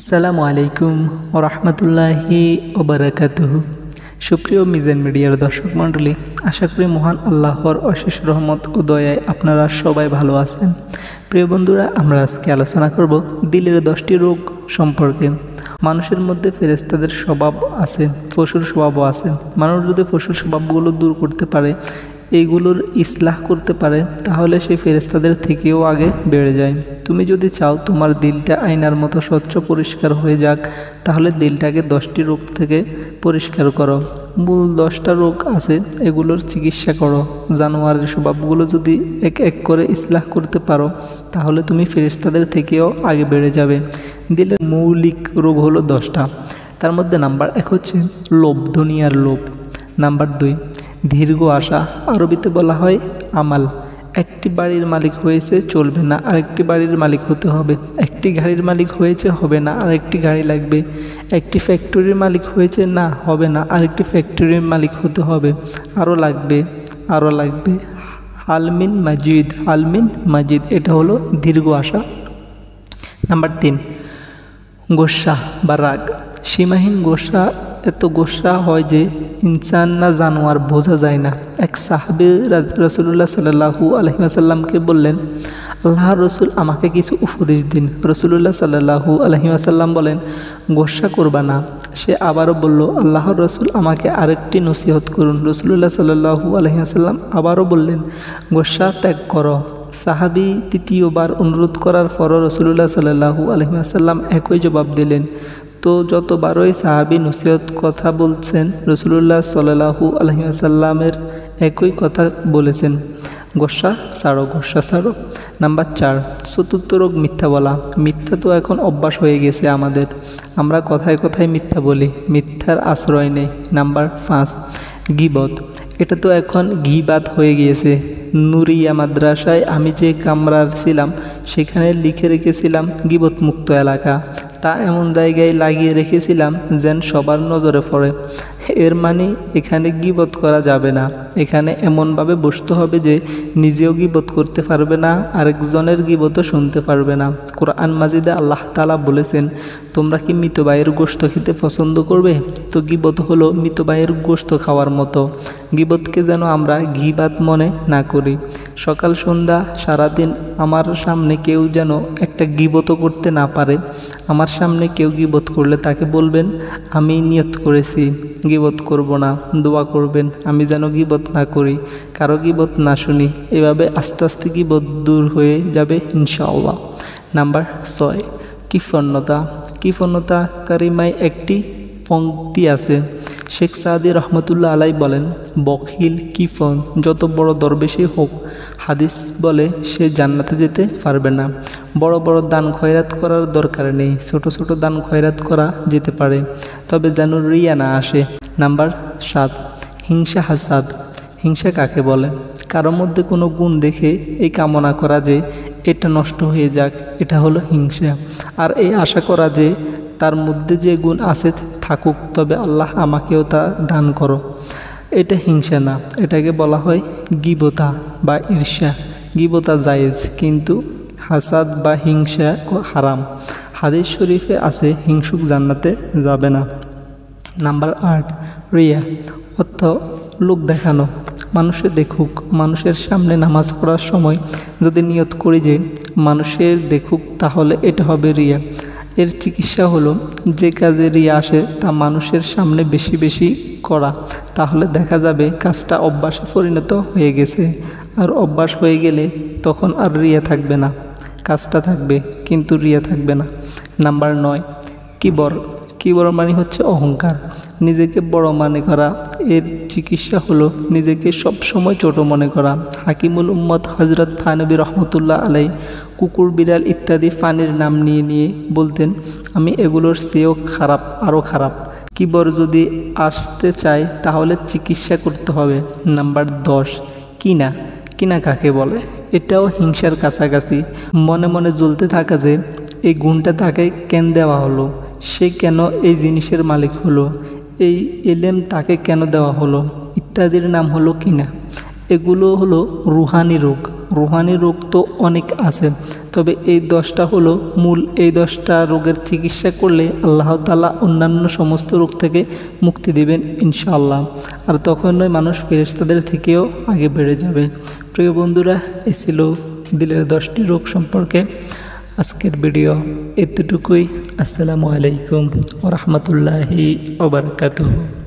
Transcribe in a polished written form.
আসসালামু আলাইকুম ওরহমতুল্লাহি ওবারাকাতুহু। সুপ্রিয় মিজান মিডিয়ার দর্শক মণ্ডলী, আশা করি মহান আল্লাহর অশেষ রহমত ও দয়ায় আপনারা সবাই ভালো আছেন। প্রিয় বন্ধুরা, আমরা আজকে আলোচনা করব দিলের 10টি রোগ সম্পর্কে। মানুষের মধ্যে ফেরেশতাদের স্বভাব আছে, পশুর স্বভাবও আছে। মানুষ যদি পশুর স্বভাবগুলো দূর করতে পারে, এইগুলোর ইসলাহ করতে পারে, তাহলে সেই ফেরেশতাদের থেকেও আগে বেড়ে যায়। তুমি যদি চাও তোমার দিলটা আয়নার মতো স্বচ্ছ পরিষ্কার হয়ে যাক, তাহলে দিলটাকে 10টি রোগ থেকে পরিষ্কার করো। মূল 10টা রোগ আছে, এগুলোর চিকিৎসা করো। জানোয়ারের স্বভাবগুলো যদি এক এক করে ইসলাহ করতে পারো, তাহলে তুমি ফেরেশতাদের থেকেও আগে বেড়ে যাবে। দিলের মৌলিক রোগ হলো 10টা। তার মধ্যে নাম্বার 1 হচ্ছে লোভ, দুনিয়ার লোভ। নাম্বার 2 দীর্ঘ আশা, আরবিতে বলা হয় আমাল। একটি বাড়ির মালিক হয়েছে চলবে না, আরেকটি বাড়ির মালিক হতে হবে। একটি গাড়ির মালিক হয়েছে, হবে না, আরেকটি গাড়ি লাগবে। একটি ফ্যাক্টরির মালিক হয়েছে, না হবে না, আরেকটি ফ্যাক্টরির মালিক হতে হবে। আরও লাগবে, আরও লাগবে। হালমিন মাজিদ, হালমিন মাজিদ, এটা হলো দীর্ঘ আশা। নাম্বার 3 গোসা বা রাগ, সীমাহীন গোসা। এত গোসা হয় যে ইনসান না জানোয়ার বোঝা যায় না। এক সাহাবী রাসূলুল্লাহ সাল্লাল্লাহু আলাইহি ওয়াসাল্লামকে বললেন, আল্লাহ রসুল, আমাকে কিছু উপদেশ দিন। রাসূলুল্লাহ সাল্লাল্লাহু আলাইহি ওয়াসাল্লাম বলেন, গোসা করবা না। সে আবারও বলল, আল্লাহর রসুল, আমাকে আরেকটি নসিহত করুন। রাসূলুল্লাহ সাল্লাল্লাহু আলাইহি ওয়াসাল্লাম আবারও বললেন, গোসা ত্যাগ করো। সাহাবী তৃতীয়বার অনুরোধ করার পরও রাসূলুল্লাহ সাল্লাল্লাহু আলাইহি ওয়াসাল্লাম একই জবাব দিলেন। তো যতবারই সাহাবী নসিহত কথা বলছেন, রাসূলুল্লাহ সাল্লাল্লাহু আলাইহি ওয়াসাল্লামের একই কথা বলেছেন, গোসা ছাড়ো, গোসা ছাড়ো। নাম্বার 4 চতুর্থ রোগ মিথ্যা বলা। মিথ্যা তো এখন অভ্যাস হয়ে গেছে আমাদের। আমরা কথায় কথায় মিথ্যা বলি, মিথ্যার আশ্রয় নেই। নাম্বার 5 গীবত। এটা তো এখন গীবাত হয়ে গিয়েছে। নুরিয়া মাদ্রাসায় আমি যে কামরার ছিলাম, সেখানে লিখে রেখেছিলাম গীবত মুক্ত এলাকা। তা এমন জায়গায় লাগিয়ে রেখেছিলাম যেন সবার নজরে পড়ে। এর মানে এখানে গীবত করা যাবে না। এখানে এমনভাবে বসতে হবে যে নিজেও গীবত করতে পারবে না, আরেকজনের গীবতও শুনতে পারবে না। কোরআন মাজিদে আল্লাহ তাআলা বলেছেন, তোমরা কি মৃত ভাইয়ের গোশত খেতে পছন্দ করবে? তো গীবত হলো মৃত ভাইয়ের গোশত খাওয়ার মতো। গীবতকে যেন আমরা গীবাত মনে না করি। সকাল সন্ধ্যা সারাদিন আমার সামনে কেউ যেন একটা গীবতও করতে না পারে। আমার সামনে কেউ গীবত করলে তাকে বলবেন, আমি নিয়ত করেছি গীবত করব না, দোয়া করবেন আমি যেন গীবত না করি, কারো গীবত না শুনি। এভাবে আস্তে আস্তে গীবত দূর হয়ে যাবে ইনশাআল্লাহ। নাম্বার 6 কৃপণতা। কৃপণতা কারিমায় একটি পংক্তি আছে। শেখ সাদি রহমতুল্লাহ আলাই বলেন, বখিল কৃপণ যত বড় দরবেশই হোক, হাদিস বলে সে জান্নাতে যেতে পারবে না। বড় বড় দান খয়রাত করার দরকার নেই, ছোট ছোট দান খয়রাত করা যেতে পারে, তবে যেন রিয়া না আসে। নাম্বার 7 হিংসা হাসাদ। হিংসা কাকে বলে? কারো মধ্যে কোনো গুণ দেখে এই কামনা করা যে এটা নষ্ট হয়ে যাক, এটা হলো হিংসা। আর এই আশা করা যে তার মধ্যে যে গুণ আছে থাকুক, তবে আল্লাহ আমাকেও তা দান করো। এটা হিংসা না, এটাকে বলা হয় গীবতা বা ঈর্ষা। গীবতা জায়েজ, কিন্তু হাসাদ বা হিংসা হারাম। হাদিস শরীফে আছে, হিংসুক জান্নাতে যাবে না। নাম্বার 8 রিয়া, অর্থ লোক দেখানো। মানুষে দেখুক। মানুষের সামনে নামাজ পড়ার সময় যদি নিয়ত করি যে মানুষের দেখুক, তাহলে এটা হবে রিয়া। এর চিকিৎসা হলো, যে কাজে রিয়া আসে তা মানুষের সামনে বেশি বেশি করা। তাহলে দেখা যাবে কাজটা অভ্যাসে পরিণত হয়ে গেছে। আর অভ্যাস হয়ে গেলে তখন আর রিয়া থাকবে না। কাজটা থাকবে কিন্তু রিয়া থাকবে না। নাম্বার 9 কিবর। কিবর মানে হচ্ছে অহংকার, নিজেকে বড় মনে করা। এর চিকিৎসা হলো নিজেকে সব সময় ছোট মনে করা। হাকিমুল উম্মত হযরত থানবী রহমতুল্লাহ আলাই কুকুর, বিড়াল ইত্যাদি পানির নাম নিয়ে নিয়ে বলতেন, আমি এগুলোর চেয়েও খারাপ, আরও খারাপ। কিবর যদি আসতে চায় তাহলে চিকিৎসা করতে হবে। নাম্বার 10 কিনা। কিনা কাকে বলে? এটাও হিংসার কাছাকাছি। মনে মনে জ্বলতে থাকা যে এই গুণটা তাকে কেন দেওয়া হলো, সে কেন এই জিনিসের মালিক হলো, এই এলেম তাকে কেন দেওয়া হলো, ইত্যাদির নাম হলো কিনা। এগুলো হলো রুহানি রোগ। রুহানি রোগ তো অনেক আছে, তবে এই 10টা হলো মূল। এই 10টা রোগের চিকিৎসা করলে আল্লাহ তাআলা অন্যান্য সমস্ত রোগ থেকে মুক্তি দিবেন ইনশাআল্লাহ। আর তখন নয় মানুষ ফেরেশতাদের থেকেও আগে বেড়ে যাবে। প্রিয় বন্ধুরা, এই ছিল দিলের 10টি রোগ সম্পর্কে আজকের ভিডিও। এতটুকুই। আসসালামু আলাইকুম ওয়া রাহমাতুল্লাহি ওয়া বারাকাতুহু।